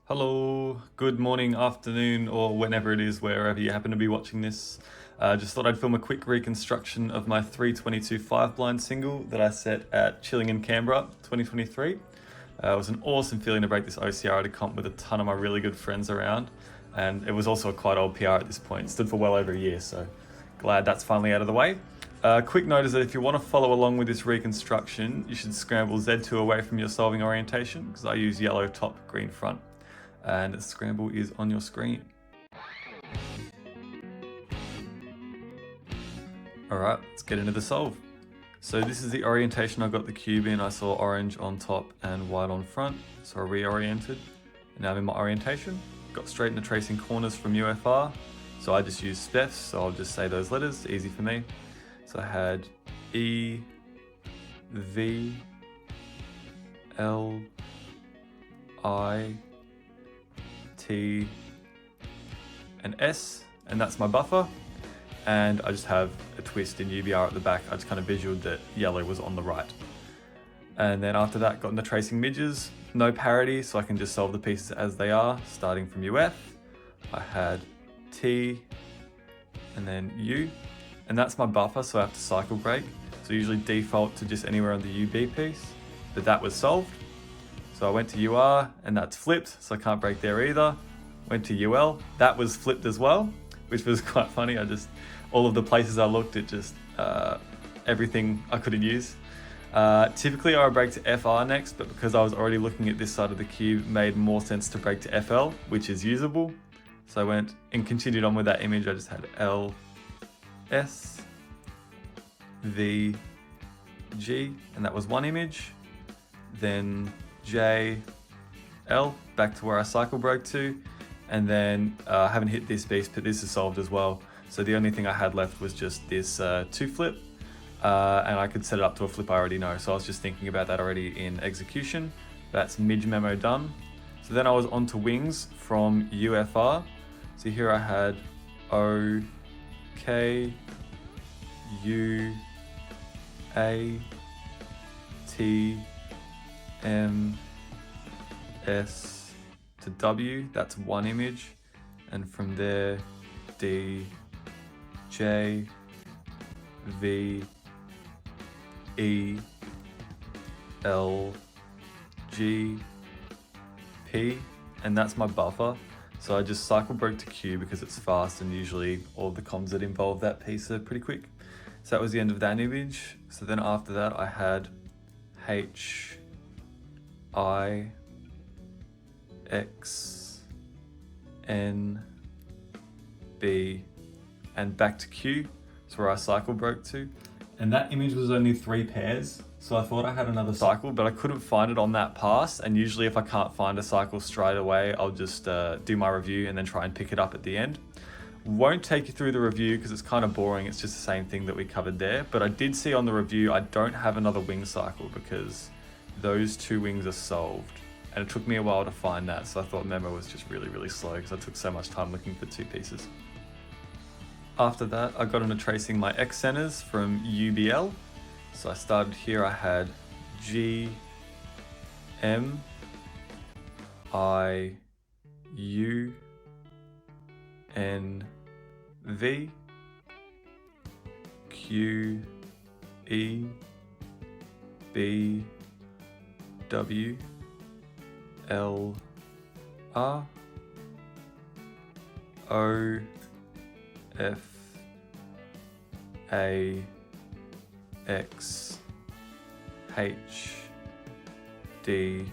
Hello, good morning, afternoon, or whenever it is, wherever you happen to be watching this. Just thought I'd film a quick reconstruction of my 322 5-blind single that I set at Chilling in Canberra 2023. It was an awesome feeling to break this OcR at a comp with a ton of my really good friends around, and it was also a quite old PR at this point. It stood for well over a year, so glad that's finally out of the way. Quick note is that if you want to follow along with this reconstruction, you should scramble Z2 away from your solving orientation, because I use yellow top, green front. And scramble is on your screen. All right, let's get into the solve. So this is the orientation I got the cube in. I saw orange on top and white on front, so I reoriented. And now I'm in my orientation. Got straight into tracing corners from UFR. So I just used specs, so I'll just say those letters, easy for me. So I had E, V, L, I, T, and S, and that's my buffer. And I just have a twist in UBR at the back. I just kind of visualed that yellow was on the right. And then after that, got into tracing midges, no parity, so I can just solve the pieces as they are, starting from UF. I had T, and then U, and that's my buffer, so I have to cycle break. So I usually default to just anywhere on the UB piece, but that was solved. So I went to UR, and that's flipped, so I can't break there either. Went to UL, that was flipped as well, which was quite funny. All of the places I looked at, just everything I couldn't use. Typically I would break to FR next, but because I was already looking at this side of the cube, it made more sense to break to FL, which is usable. So I went and continued on with that image. I just had L, S, V, G, and that was one image. Then J, L, back to where I cycle broke to, and then I haven't hit this piece, but this is solved as well. So the only thing I had left was just this 2 flip, and I could set it up to a flip I already know. So I was just thinking about that already in execution. That's mid memo done. So then I was on to wings from UFR. So here I had O, K, U, A, T, M, S to W, that's one image, and from there D, J, V, E, L, G, P, and that's my buffer. So I just cycle broke to Q because it's fast, and usually all the comms that involve that piece are pretty quick. So that was the end of that image. So then after that I had H, I, X, N, B, and back to Q. That's where I cycle broke to. And that image was only 3 pairs. So I thought I had another cycle, but I couldn't find it on that pass. And usually if I can't find a cycle straight away, I'll just do my review and then try and pick it up at the end. Won't take you through the review because it's kind of boring. It's just the same thing that we covered there. But I did see on the review, I don't have another wing cycle because those 2 wings are solved. And it took me a while to find that. So I thought Memo was just really, really slow because I took so much time looking for 2 pieces. After that, I got into tracing my X centers from UBL. So I started here, I had G, M, I, U, N, V, Q, E, B, W, L, R, O, F, A, X, H, D,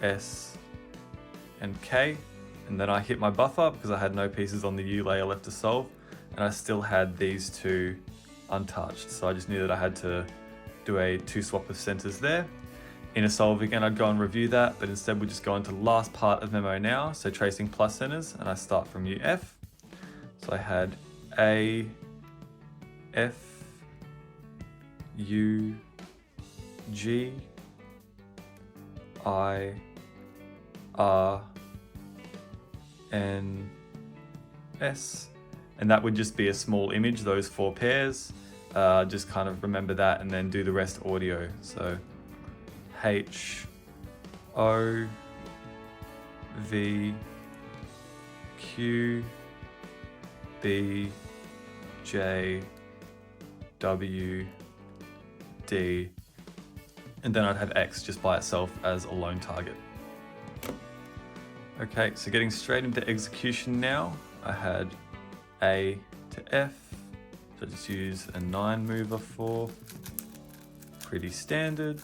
S, and K. And then I hit my buffer because I had no pieces on the U layer left to solve, and I still had these 2 untouched. So I just knew that I had to do a 2 swap of centers there. In a solve again, I'd go and review that, but instead we just go into the last part of Memo now. So tracing plus centers, and I start from UF. So I had A, F, U, G, I, R, N, S, and that would just be a small image, those 4 pairs. Just kind of remember that and then do the rest audio. So H, O, V, Q, B, J, W, D, and then I'd have X just by itself as a lone target. Okay, so getting straight into execution now, I had A to F, so I just use a 9 mover for, pretty standard.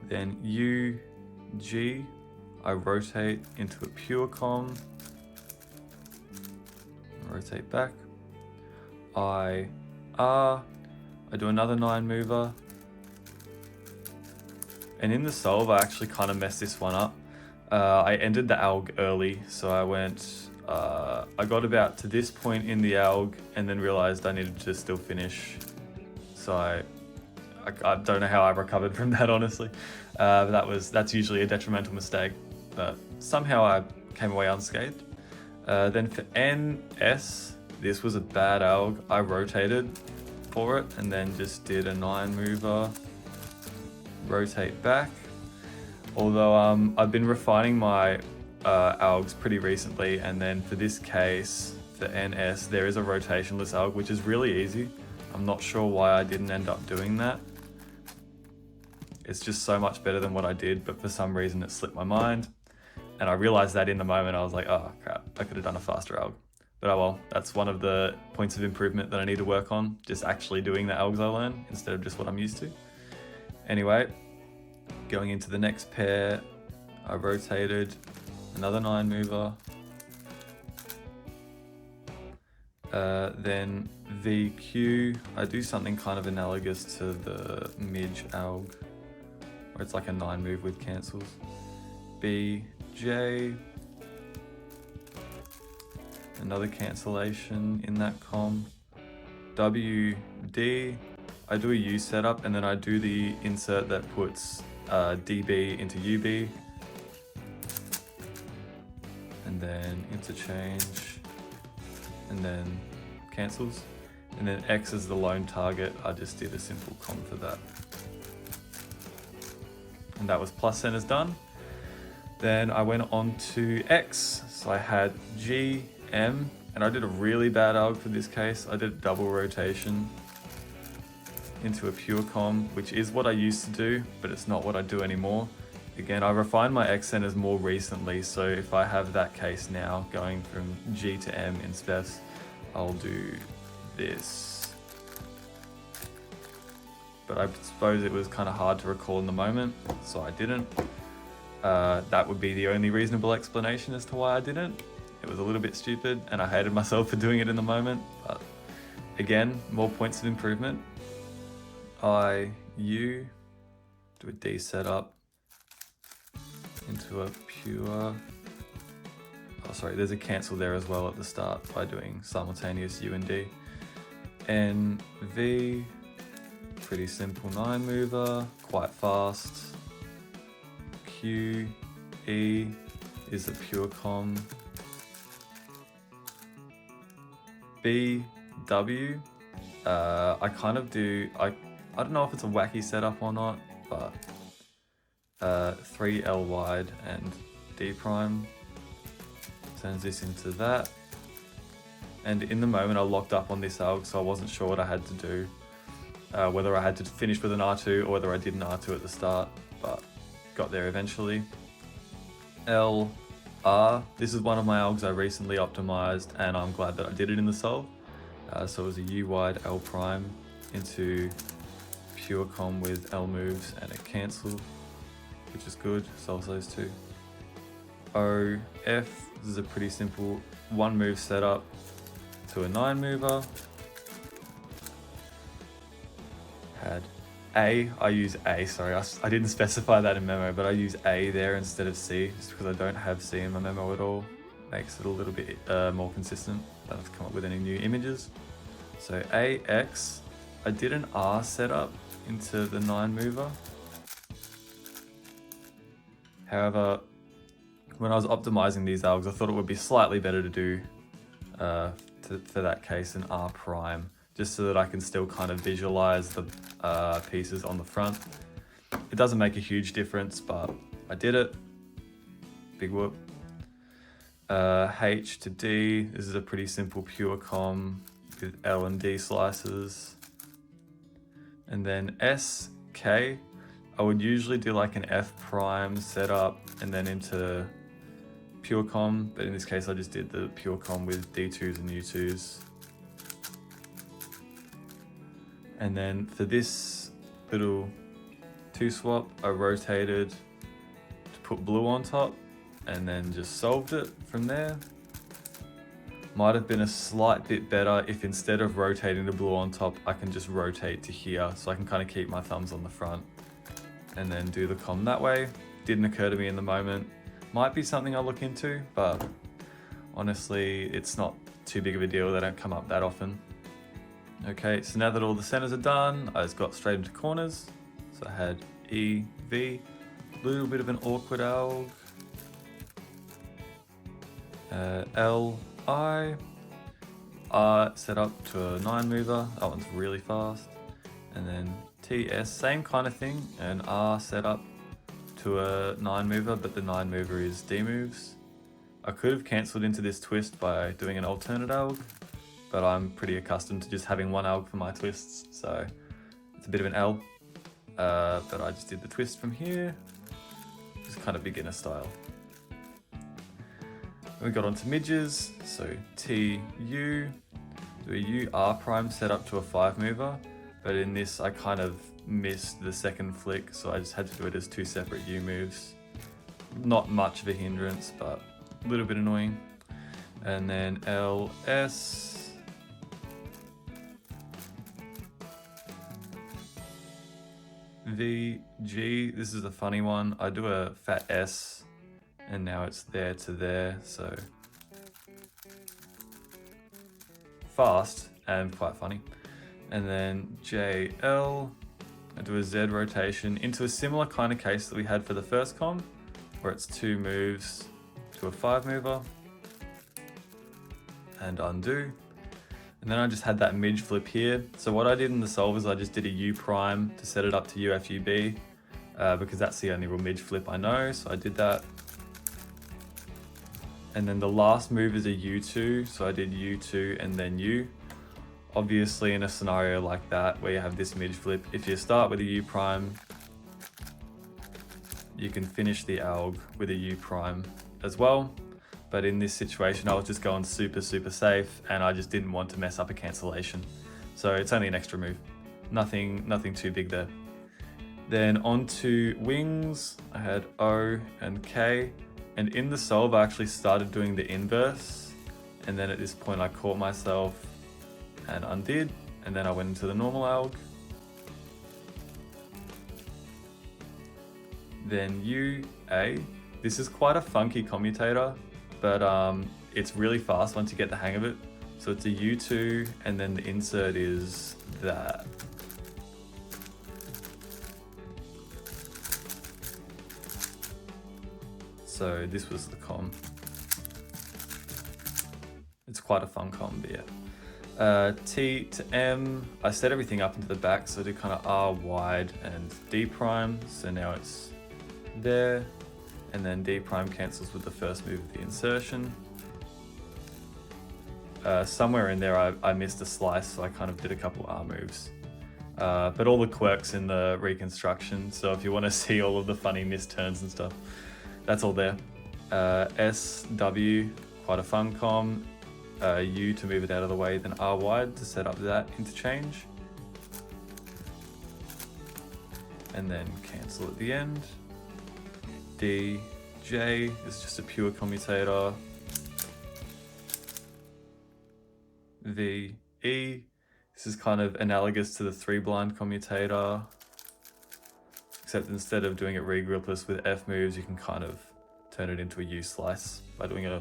Then U, G, I rotate into a pure com, rotate back. I, R, I do another 9 mover. And in the solve, I actually kind of messed this one up. I ended the alg early, so I went, I got about to this point in the alg and then realized I needed to still finish. So I don't know how I recovered from that, honestly. But that's usually a detrimental mistake, but somehow I came away unscathed. Then for NS, this was a bad alg. I rotated for it and then just did a 9 mover, rotate back. Although I've been refining my algs pretty recently, and then for this case, for NS, there is a rotationless alg, which is really easy. I'm not sure why I didn't end up doing that. It's just so much better than what I did, but for some reason it slipped my mind. And I realized that in the moment. I was like, oh crap, I could have done a faster alg. But oh well, that's one of the points of improvement that I need to work on, just actually doing the algs I learn instead of just what I'm used to. Anyway, going into the next pair, I rotated another 9 mover. Then VQ, I do something kind of analogous to the midge alg, where it's like a 9 move with cancels. BJ, another cancellation in that com. WD, I do a U setup and then I do the insert that puts DB into UB, and then interchange, and then cancels, and then X is the lone target. I just did a simple com for that, and that was plus centers done. Then I went on to X, so I had G, M, and I did a really bad alg for this case. I did a double rotation into a pure com, which is what I used to do, but it's not what I do anymore. Again, I refined my X centers more recently, so if I have that case now, going from G to M in specs, I'll do this. But I suppose it was kind of hard to recall in the moment, so I didn't. That would be the only reasonable explanation as to why I didn't. It was a little bit stupid, and I hated myself for doing it in the moment, but again, more points of improvement. U, do a D setup into a pure, oh sorry, there's a cancel there as well at the start by doing simultaneous U and D. NV, pretty simple 9 mover, quite fast. Q, E is a pure com. B, W, I kind of do, I don't know if it's a wacky setup or not, but 3L wide and D prime turns this into that. And in the moment I locked up on this alg, so I wasn't sure what I had to do, whether I had to finish with an R2 or whether I did an R2 at the start, but got there eventually. L, R, this is one of my algs I recently optimized, and I'm glad that I did it in the solve. So it was a U wide L prime into pure com with L moves and a cancel, which is good, solves those two. O, F, this is a pretty simple 1 move setup to a 9 mover. Had A, I use A, sorry, I didn't specify that in Memo, but I use A there instead of C, just because I don't have C in my Memo at all. Makes it a little bit more consistent. Don't have to come up with any new images. So AX, I did an R setup into the 9 mover. However, when I was optimizing these algs, I thought it would be slightly better to do, for that case, an R prime, just so that I can still kind of visualize the pieces on the front. It doesn't make a huge difference, but I did it. big whoop. H to D, this is a pretty simple pure com with L and D slices. And then S, K, I would usually do like an F prime setup and then into pure com, but in this case I just did the pure com with D2s and U2s. And then for this little 2 swap, I rotated to put blue on top and then just solved it from there. Might have been a slight bit better if instead of rotating the blue on top, I can just rotate to here so I can kind of keep my thumbs on the front and then do the com that way. Didn't occur to me in the moment. Might be something I'll look into, but honestly, it's not too big of a deal. They don't come up that often. Okay, so now that all the centers are done, I just got straight into corners. So I had E, V, little bit of an awkward alg. L, I, R set up to a 9 mover. That one's really fast. And then T, S, same kind of thing. And R set up to a 9 mover, but the 9 mover is D moves. I could have cancelled into this twist by doing an alternate alg, but I'm pretty accustomed to just having one alg for my twists, so it's a bit of an L. But I just did the twist from here, just kind of beginner style. We got onto midges, so T, U, do a U, R prime set up to a 5 mover, but in this I kind of missed the second flick, so I just had to do it as 2 separate U moves. Not much of a hindrance, but a little bit annoying. And then L, S, V, G, this is a funny one. I do a fat S and now it's there to there, so fast and quite funny. And then J, L, I do a Z rotation into a similar kind of case that we had for the first com, where it's 2 moves to a 5 mover and undo. And then I just had that midge flip here. So what I did in the solve is I just did a U prime to set it up to UFUB because that's the only real midge flip I know. So I did that. And then the last move is a U2. So I did U2 and then U. Obviously in a scenario like that where you have this midge flip, if you start with a U prime, you can finish the alg with a U prime as well. But in this situation, I was just going super safe and I just didn't want to mess up a cancellation. So it's only an extra move. Nothing too big there. Then onto wings, I had O and K. And in the solve, I actually started doing the inverse. And then at this point I caught myself and undid. And then I went into the normal alg. Then U, A. This is quite a funky commutator, but it's really fast once you get the hang of it. So it's a U2 and then the insert is that. So this was the com. It's quite a fun com, but yeah. T to M, I set everything up into the back, so I did kind of R wide and D prime. So now it's there. And then D prime cancels with the first move of the insertion. Somewhere in there I missed a slice, so I kind of did a couple R moves. But all the quirks in the reconstruction, so if you want to see all of the funny missed turns and stuff, that's all there. S, W, quite a fun com. U to move it out of the way, then R wide to set up that interchange. And then cancel at the end. D, J is just a pure commutator. V, E, this is kind of analogous to the 3 blind commutator, except instead of doing it regroupless with F moves, you can kind of turn it into a U slice by doing a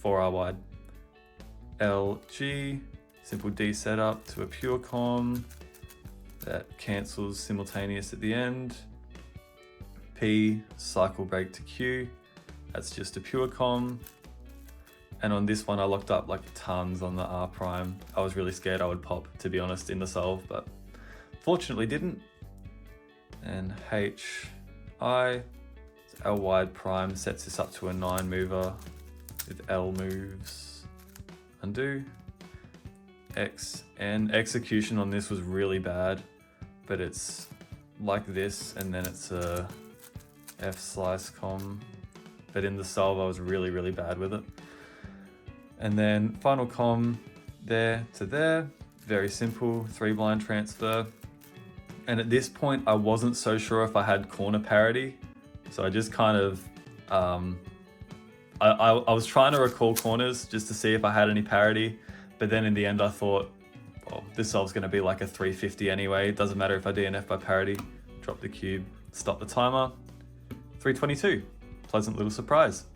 4R wide. L, G, simple D setup to a pure com that cancels simultaneous at the end. P, cycle break to Q, that's just a pure com. And on this one I locked up like tons on the R prime. I was really scared I would pop, to be honest, in the solve, but fortunately didn't. And H, I, so L wide prime sets this up to a 9 mover with L moves. Undo. X, and execution on this was really bad, but it's like this, and then it's a F slice com. But in the solve, I was really bad with it. And then final com there to there, very simple, 3 blind transfer. And at this point, I wasn't so sure if I had corner parity. So I just kind of, I was trying to recall corners just to see if I had any parity. But then in the end, I thought, well, this solve's gonna be like a 350 anyway. It doesn't matter if I DNF by parity. Drop the cube, stop the timer. 322, pleasant little surprise.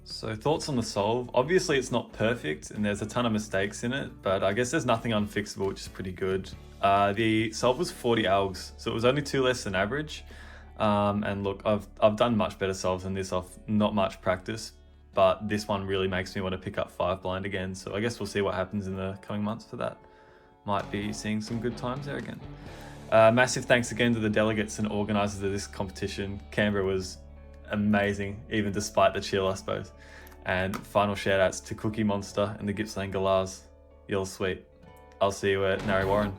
So thoughts on the solve. Obviously it's not perfect and there's a ton of mistakes in it, but I guess there's nothing unfixable, which is pretty good. The solve was 40 algs, so it was only 2 less than average. And look, I've done much better solves than this off not much practice, but this one really makes me want to pick up 5 blind again. So I guess we'll see what happens in the coming months for that. Might be seeing some good times there again. Massive thanks again to the delegates and organisers of this competition. Canberra was amazing, even despite the chill, I suppose. And final shout outs to Cookie Monster and the Gippsland Galahs. You're sweet. I'll see you at Narre Warren.